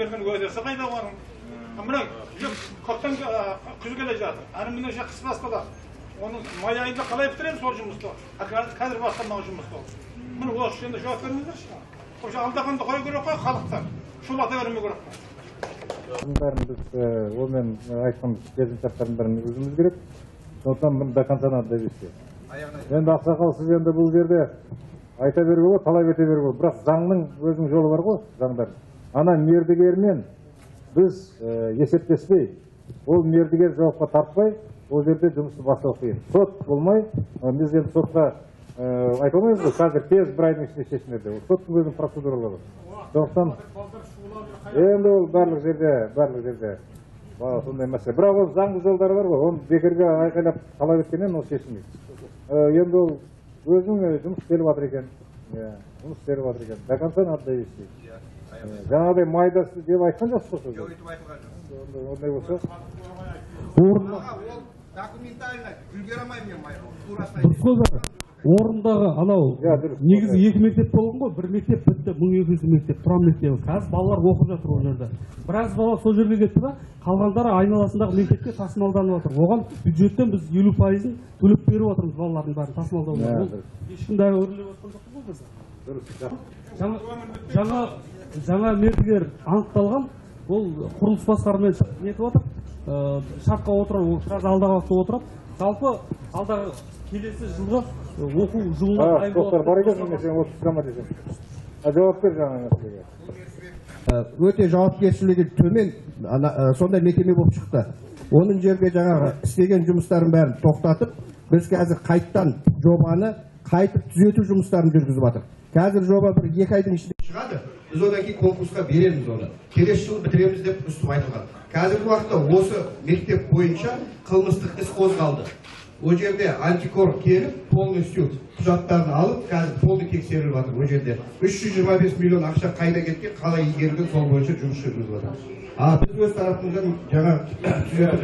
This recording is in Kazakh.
Берген көдесі қайда оның? Мына көктем күз келе жатыр. Аны міне қыс басталады. Оның май айында қалай бітіреміз сол жұмысты? Қазір басталмаған жұмысты. Міне осы жерде жауап беріңіздерші. Осы алдағанды қою керек қой халықтар. Шулата бермеу керек қой. Бәрін біз онымен айтқанымыз келісімшарттардың бәрін өзіміз керек. Сондықтан бұны до конца надо довести. Енді ақсақал сіз енді бұл жерде айта беруге ғой, талап ете беруге. Бірақ заңның өзінің жолы бар ғой, заңдар. Ана мердігермен біз есептеспей, ол мердігер жауапқа тартпай, ол жерде жұмысты бастау қиын. Сот болмай, біз енді сотқа айта алмаймыз ғой, қазір тез бір айдың ішінде шешіледі. Соттың өзінің процедуралары бар. Сондықтан енді ол барлық жерде сондай мәселе. Бірақ ол заңды жолдары бар ғой, оны бекерге айқайлап талап еткеннен ол шешілмейді. Енді ол өзінің жұмыс істеліп жатыр екен. Жұмыс істеліп жатыр екен. До конца надо довести. Жаңағыдай майдасы деп айтқан жоқсыз ғой. Жоқ, өйтіп айтылған жоқ. Ондай болса. Документально үлгере алмаймын мен майға. Орындағы анау негізі 2 мектеп болған ғой, 1 мектеп бітті, 1200 мектеп, тұран мектебі. Қазір балалар оқып жатыр ол жерде. Біраз бала сол жерге кетті ба, қалғандары айналасындағы мектепке тасымалданып жатыр. Оған бюджеттен біз 50%-ын төлеп беріп отырмыз балалардың бәрін тасымалдауға. Ешкім дәу өрлеп жатқан жоқ қой. Жаңа мердігер анықталған, ол құрылыс басқарымен нетіп отыр, шартқа отырып, қазір алдағы уақытта отырып, жалпы алдағы келесі жылғы оқу жылына дайын болады. Бар екен, мен сен 30 грамма десем. Жауап бер жаңа мәселеге. Өте жауапкершілігі төмен сондай мекеме болып шықты. Оның жерге жаңағы істеген жұмыстарын бәрін тоқтатып, біз қазір қайттан жобаны қайтып түзету жұмыстарын жүргізіп жатыр. Қазір жоба 1-2 айдың ішінде шығады. Біз одан кейін конкурсқа береміз оны. Келесі жылы бітіреміз деп үстім айтылған. Қазіргі уақытта осы мектеп бойынша қылмыстық іс қозғалды. О жерде антикор келіп, полностью құжаттарын алып, қазір полный тексеріліп жатыр. О жерде 325 миллион ақша қайда кеткен, қалай игерілген, сол бойынша жұмыс жүргізіп жатыр. Біз өз тарапымыздан жаңа түзетіп